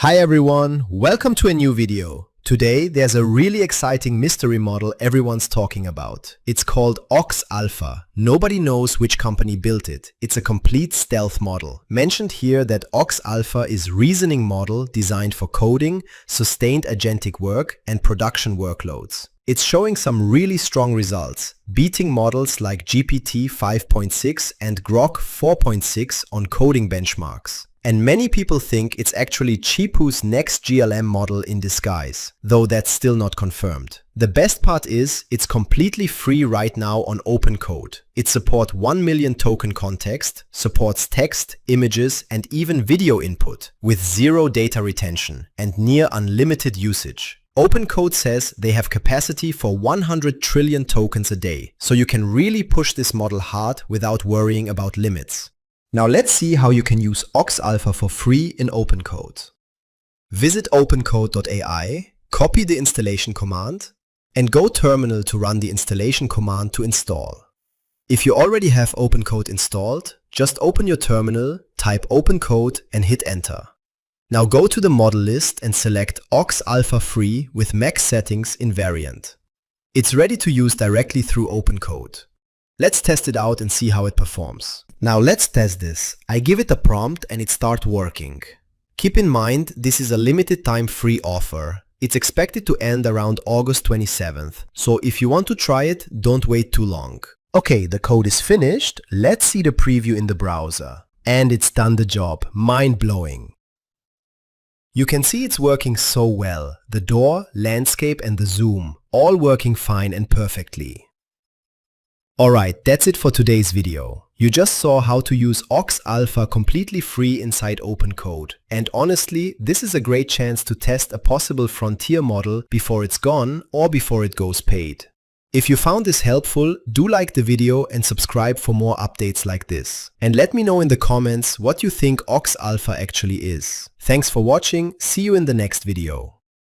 Hi everyone, welcome to a new video. Today there's a really exciting mystery model everyone's talking about. It's called Ox Alpha. Nobody knows which company built it. It's a complete stealth model. Mentioned here that Ox Alpha is reasoning model designed for coding, sustained agentic work and production workloads. It's showing some really strong results, beating models like GPT-5.6 and Grok 4.6 on coding benchmarks. And many people think it's actually Chipu's next GLM model in disguise, though that's still not confirmed. The best part is, it's completely free right now on OpenCode. It supports 1 million token context, supports text, images, and even video input, with zero data retention and near unlimited usage. OpenCode says they have capacity for 100 trillion tokens a day, so you can really push this model hard without worrying about limits. Now let's see how you can use Ox Alpha for free in OpenCode. Visit opencode.ai, copy the installation command, and go terminal to run the installation command to install. If you already have OpenCode installed, just open your terminal, type OpenCode and hit enter. Now go to the model list and select Ox Alpha Free with max settings invariant. It's ready to use directly through OpenCode. Let's test it out and see how it performs. Now let's test this. I give it a prompt and it starts working. Keep in mind, this is a limited time free offer. It's expected to end around August 27th. So if you want to try it, don't wait too long. Okay, the code is finished. Let's see the preview in the browser. And it's done the job. Mind-blowing. You can see it's working so well. The door, landscape and the zoom, all working fine and perfectly. Alright, that's it for today's video. You just saw how to use Ox Alpha completely free inside OpenCode. And honestly, this is a great chance to test a possible frontier model before it's gone or before it goes paid. If you found this helpful, do like the video and subscribe for more updates like this. And let me know in the comments what you think Ox Alpha actually is. Thanks for watching, see you in the next video.